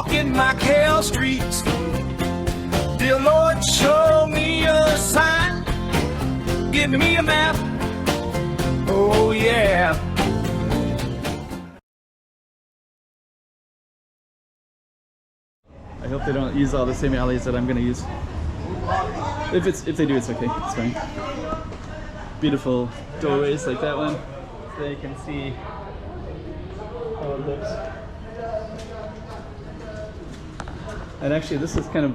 Walking Macau Streets. Dear Lord, show me a sign. Give me a map. Oh yeah. I hope they don't use all the same alleys that I'm gonna use. If they do, it's okay. It's fine. Beautiful doorways like that one, so you can see how it looks. And actually, this is kind of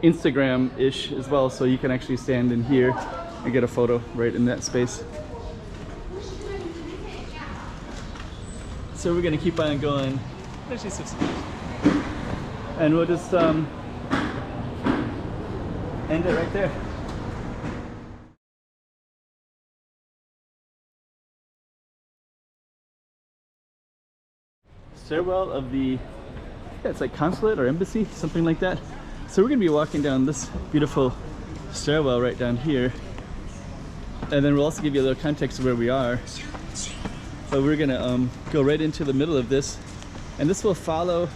Instagram-ish as well, so you can actually stand in here and get a photo right in that space. So we're gonna keep on going. Actually, and we'll just end it right there. Stairwell of the, yeah, it's like consulate or embassy, something like that. So we're gonna be walking down this beautiful stairwell right down here, and then we'll also give you a little context of where we are. But we're gonna go right into the middle of this, and this will follow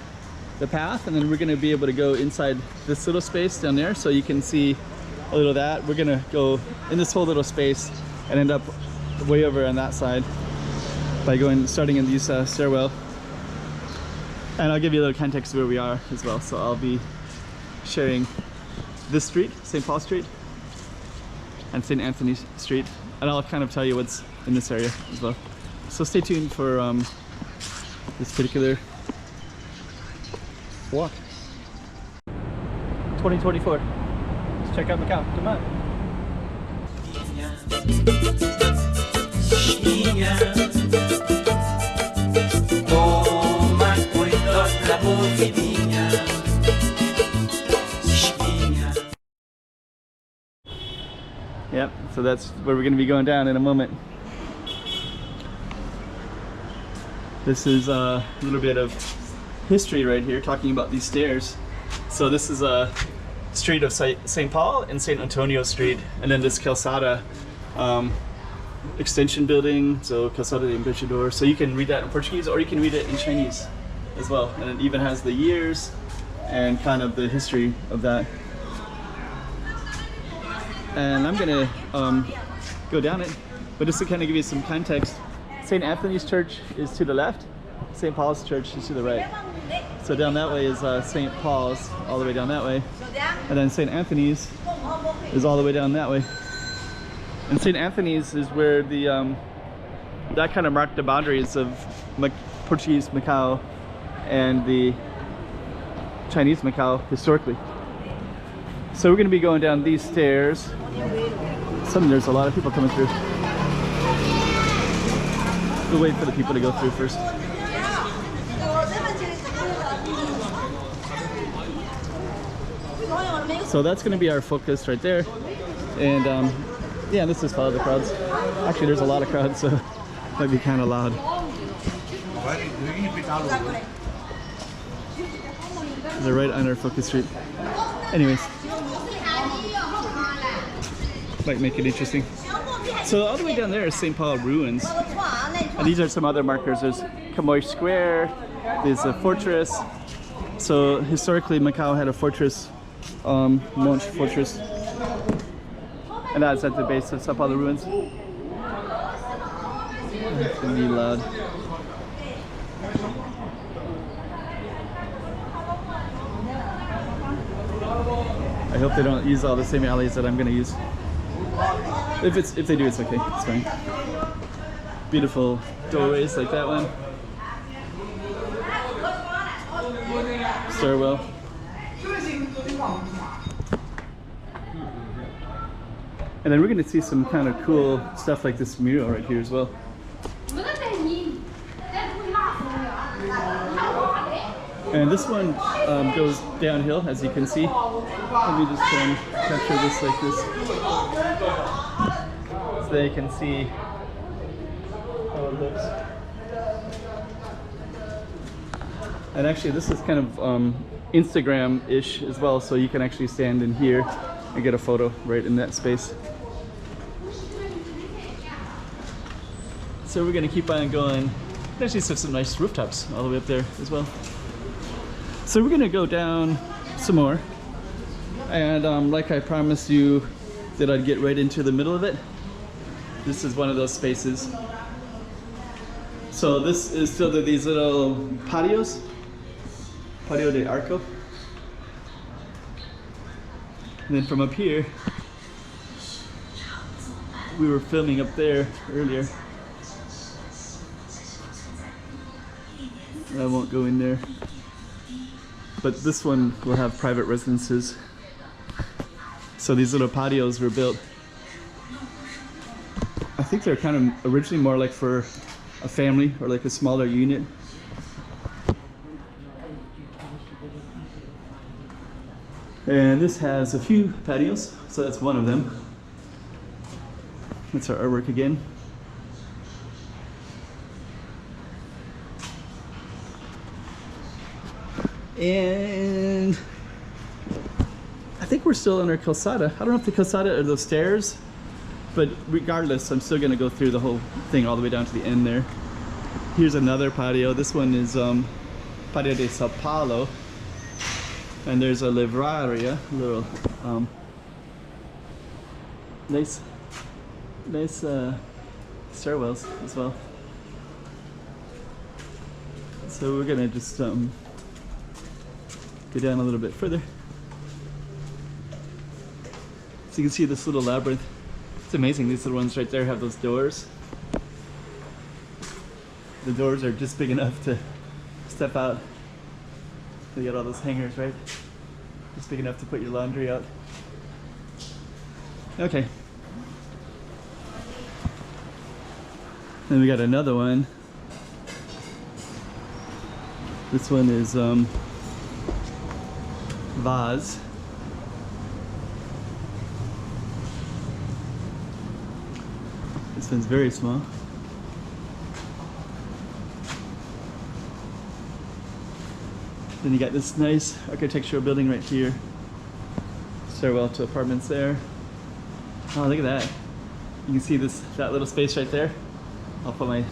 the path, and then we're gonna be able to go inside this little space down there, so you can see a little of that. We're gonna go in this whole little space and end up way over on that side by starting in these stairwell. And I'll give you a little context of where we are as well. So I'll be sharing this street, St. Paul Street, and St. Anthony Street, and I'll kind of tell you what's in this area as well. So stay tuned for this particular walk. 2024. Let's check out Macau. Come on. Yep, so that's where we're going to be going down in a moment. This is a little bit of history right here, talking about these stairs. So this is a street of St. Paul and St. Antonio Street, and then this Calçada extension building, so Calçada de Embaixador. So you can read that in Portuguese, or you can read it in Chinese as well, and it even has the years and kind of the history of that. And I'm gonna go down it, but just to kind of give you some context, St. Anthony's Church is to the left, St. Paul's Church is to the right. So down that way is St. Paul's, all the way down that way, and then St. Anthony's is all the way down that way. And St. Anthony's is where the that kind of marked the boundaries of Portuguese Macau and the Chinese Macau historically. So we're going to be going down these stairs. There's a lot of people coming through. We'll wait for the people to go through first. So that's going to be our focus right there. And yeah, let's just follow the crowds. Actually, there's a lot of crowds, so it might be kind of loud. They're right on our focus street. Anyways, might make it interesting. So all the way down there is St. Paul ruins, and these are some other markers. There's Camoy Square, there's a fortress. So historically Macau had a fortress, Monch Fortress, and that's at the base of St. Paul ruins. It's gonna be loud. I hope they don't use all the same alleys that I'm gonna use. If they do, it's okay. It's fine. Beautiful doorways like that one. Stairwell. And then we're gonna see some kind of cool stuff like this mural right here as well. And this one goes downhill, as you can see. Let me just capture this like this, so you can see how it looks. And actually, this is kind of Instagram-ish as well, so you can actually stand in here and get a photo right in that space. So we're gonna keep on going. There's actually some nice rooftops all the way up there as well. So we're gonna go down some more, and like I promised you that I'd get right into the middle of it. This is one of those spaces. So this is still these little patios, patio de arco. And then from up here, we were filming up there earlier. I won't go in there. But this one will have private residences. So these little patios were built, I think they're kind of originally more like for a family or like a smaller unit. And this has a few patios, so that's one of them. That's our artwork again. And I think we're still on our Calçada. I don't know if the Calçada are those stairs, but regardless, I'm still gonna go through the whole thing all the way down to the end there. Here's another patio. This one is Patio de Sao Paulo. And there's a livraria, little nice stairwells as well. So we're gonna just go down a little bit further. So you can see this little labyrinth. It's amazing, these little ones right there have those doors. The doors are just big enough to step out. They got all those hangers, right? Just big enough to put your laundry out. Okay. Then we got another one. This one is vase. This one's very small. Then you got this nice architectural building right here. Stairwell to apartments there. Oh, look at that. You can see that little space right there. I'll put my,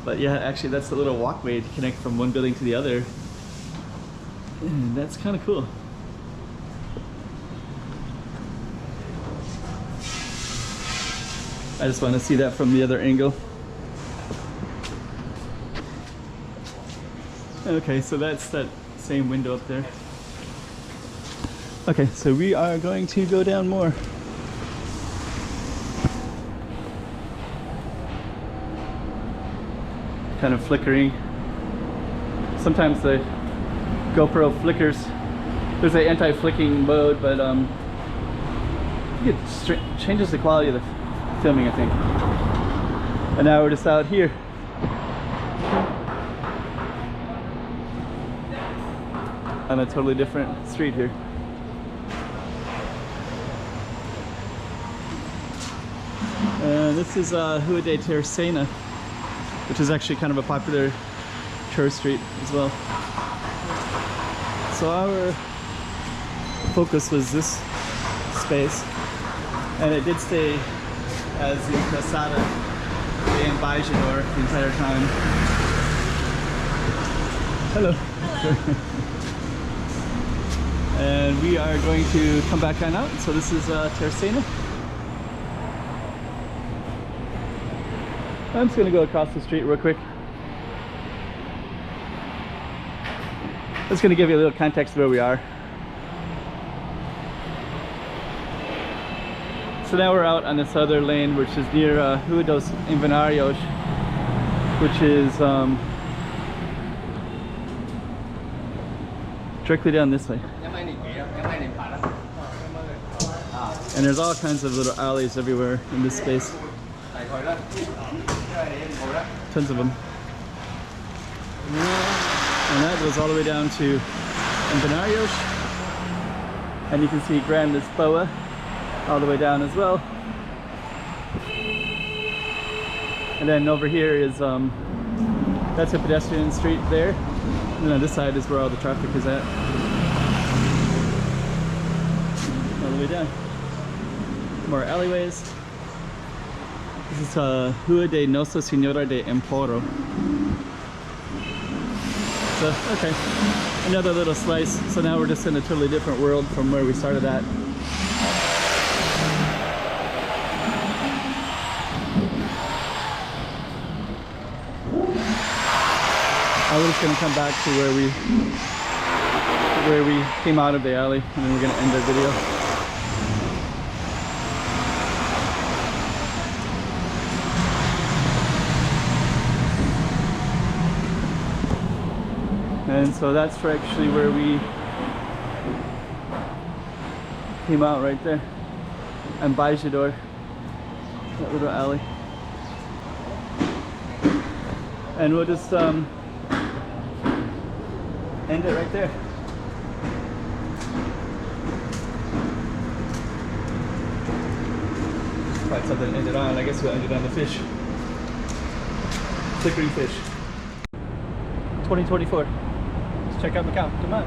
but yeah, actually that's a little walkway to connect from one building to the other. And that's kind of cool. I just want to see that from the other angle. Okay, so that's that same window up there. Okay, so we are going to go down more. Kind of flickering. Sometimes the GoPro flickers. There's an anti-flicking mode, but I think it changes the quality of the filming, I think. And now we're just out here. On a totally different street here. This is Rua de Terceira, which is actually kind of a popular tourist street as well. So our focus was this space, and it did stay as the Calçada de Embaixador the entire time. Hello. Hello. And we are going to come back on out. So this is Terceira. I'm just going to go across the street real quick. Just going to give you a little context of where we are. So now we're out on this other lane, which is near Rua dos Embaixadores, which is directly down this way. And there's all kinds of little alleys everywhere in this space. Tons of them. And that goes all the way down to Embaixador. And you can see Grand Lisboa all the way down as well. And then over here is, that's a pedestrian street there. And then on this side is where all the traffic is at. All the way down. More alleyways. This is Rua de Nossa Senhora de Emporo. So, okay. another little slice. So now we're just in a totally different world from where we started at. We're just gonna come back to where we came out of the alley, and then we're gonna end our video. And so that's actually where we came out right there. Embaixador, that little alley. And we'll just end it right there. Find something to end it on. I guess we'll end it on the fish. Flickering fish. 2024. Let's check out Macau. Come on.